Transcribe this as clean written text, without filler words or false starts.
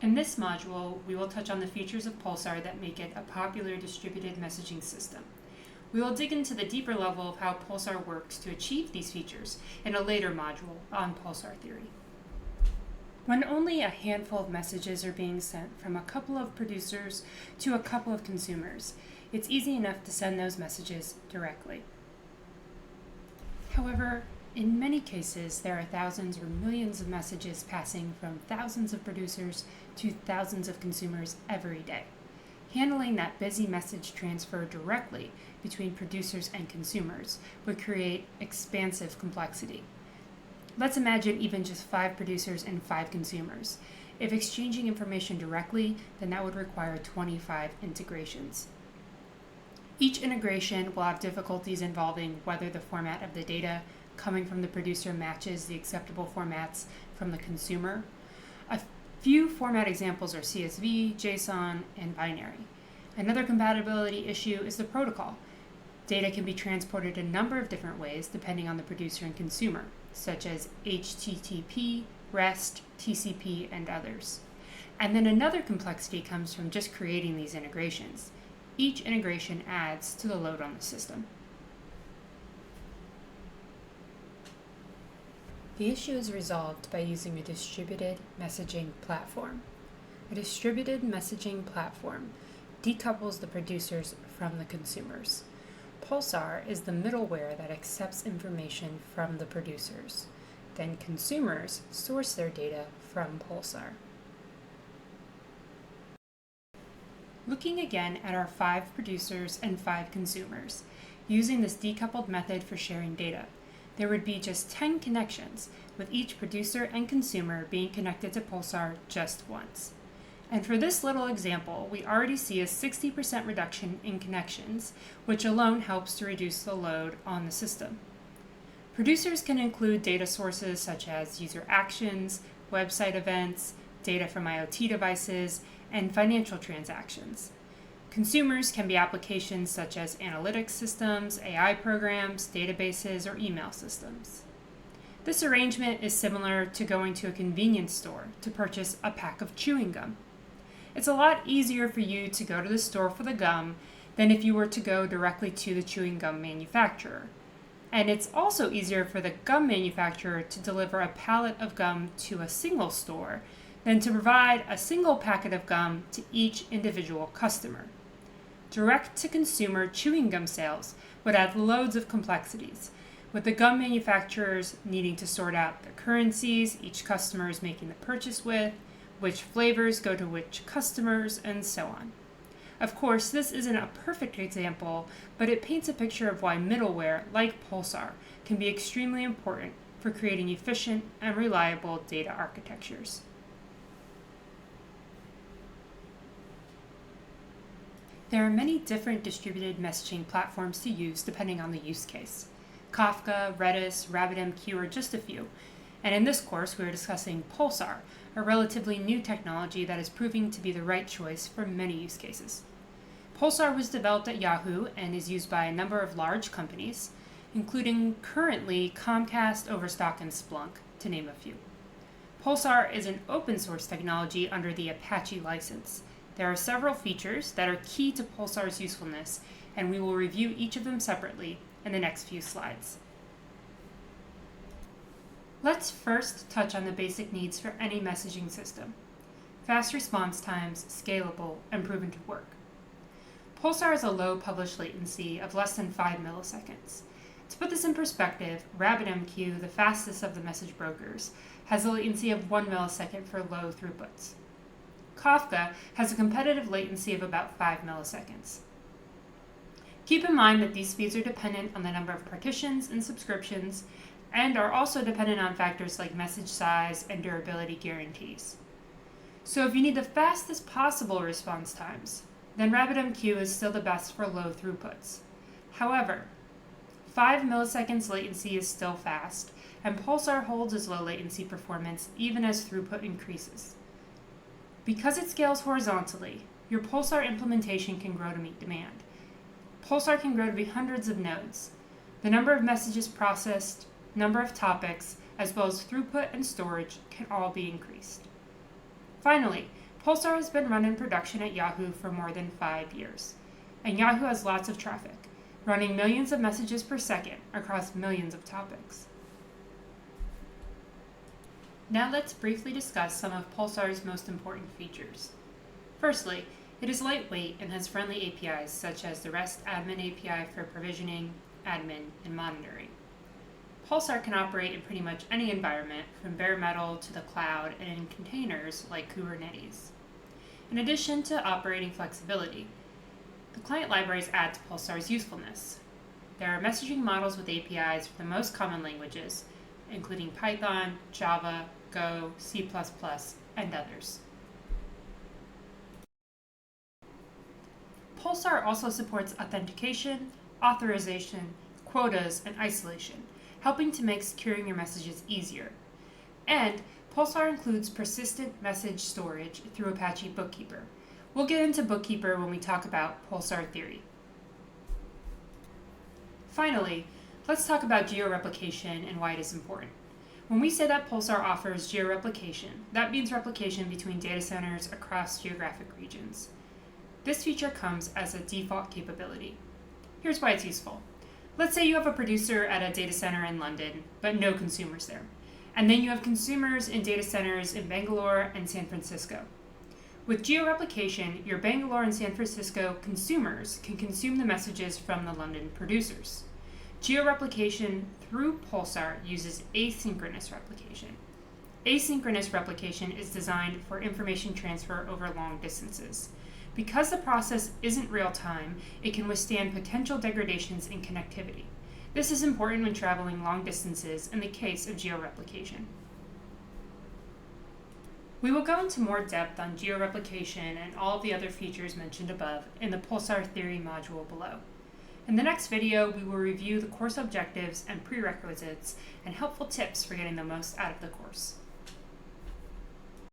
In this module, we will touch on the features of Pulsar that make it a popular distributed messaging system. We will dig into the deeper level of how Pulsar works to achieve these features in a later module on Pulsar theory. When only a handful of messages are being sent from a couple of producers to a couple of consumers, it's easy enough to send those messages directly. However, in many cases, there are thousands or millions of messages passing from thousands of producers to thousands of consumers every day. Handling that busy message transfer directly between producers and consumers would create expansive complexity. Let's imagine even just 5 producers and 5 consumers. If exchanging information directly, then that would require 25 integrations. Each integration will have difficulties involving whether the format of the data coming from the producer matches the acceptable formats from the consumer. A few format examples are CSV, JSON, and binary. Another compatibility issue is the protocol. Data can be transported a number of different ways depending on the producer and consumer, such as HTTP, REST, TCP, and others. And then another complexity comes from just creating these integrations. Each integration adds to the load on the system. The issue is resolved by using a distributed messaging platform. A distributed messaging platform decouples the producers from the consumers. Pulsar is the middleware that accepts information from the producers. Then consumers source their data from Pulsar. Looking again at our 5 producers and 5 consumers, using this decoupled method for sharing data, there would be just 10 connections, with each producer and consumer being connected to Pulsar just once. And for this little example, we already see a 60% reduction in connections, which alone helps to reduce the load on the system. Producers can include data sources such as user actions, website events, data from IoT devices, and financial transactions. Consumers can be applications such as analytics systems, AI programs, databases, or email systems. This arrangement is similar to going to a convenience store to purchase a pack of chewing gum. It's a lot easier for you to go to the store for the gum than if you were to go directly to the chewing gum manufacturer. And it's also easier for the gum manufacturer to deliver a pallet of gum to a single store than to provide a single packet of gum to each individual customer. Direct-to-consumer chewing gum sales would add loads of complexities, with the gum manufacturers needing to sort out the currencies each customer is making the purchase with, which flavors go to which customers, and so on. Of course, this isn't a perfect example, but it paints a picture of why middleware, like Pulsar, can be extremely important for creating efficient and reliable data architectures. There are many different distributed messaging platforms to use depending on the use case. Kafka, Redis, RabbitMQ are just a few. And in this course, we are discussing Pulsar, a relatively new technology that is proving to be the right choice for many use cases. Pulsar was developed at Yahoo and is used by a number of large companies, including currently Comcast, Overstock, and Splunk, to name a few. Pulsar is an open source technology under the Apache license. There are several features that are key to Pulsar's usefulness, and we will review each of them separately in the next few slides. Let's first touch on the basic needs for any messaging system: fast response times, scalable, and proven to work. Pulsar has a low published latency of less than 5 milliseconds. To put this in perspective, RabbitMQ, the fastest of the message brokers, has a latency of 1 millisecond for low throughputs. Kafka has a competitive latency of about 5 milliseconds. Keep in mind that these speeds are dependent on the number of partitions and subscriptions, and are also dependent on factors like message size and durability guarantees. So if you need the fastest possible response times, then RabbitMQ is still the best for low throughputs. However, 5 milliseconds latency is still fast, and Pulsar holds its low latency performance even as throughput increases. Because it scales horizontally, your Pulsar implementation can grow to meet demand. Pulsar can grow to be hundreds of nodes. The number of messages processed, number of topics, as well as throughput and storage can all be increased. Finally, Pulsar has been run in production at Yahoo for more than 5 years, and Yahoo has lots of traffic, running millions of messages per second across millions of topics. Now let's briefly discuss some of Pulsar's most important features. Firstly, it is lightweight and has friendly APIs such as the REST admin API for provisioning, admin, and monitoring. Pulsar can operate in pretty much any environment, from bare metal to the cloud and in containers like Kubernetes. In addition to operating flexibility, the client libraries add to Pulsar's usefulness. There are messaging models with APIs for the most common languages, including Python, Java, Go, C++, and others. Pulsar also supports authentication, authorization, quotas, and isolation, helping to make securing your messages easier. And Pulsar includes persistent message storage through Apache Bookkeeper. We'll get into Bookkeeper when we talk about Pulsar theory. Finally, let's talk about georeplication and why it is important. When we say that Pulsar offers georeplication, that means replication between data centers across geographic regions. This feature comes as a default capability. Here's why it's useful. Let's say you have a producer at a data center in London, but no consumers there. And then you have consumers in data centers in Bangalore and San Francisco. With georeplication, your Bangalore and San Francisco consumers can consume the messages from the London producers. Georeplication through Pulsar uses asynchronous replication. Asynchronous replication is designed for information transfer over long distances. Because the process isn't real-time, it can withstand potential degradations in connectivity. This is important when traveling long distances in the case of georeplication. We will go into more depth on georeplication and all of the other features mentioned above in the Pulsar theory module below. In the next video, we will review the course objectives and prerequisites and helpful tips for getting the most out of the course.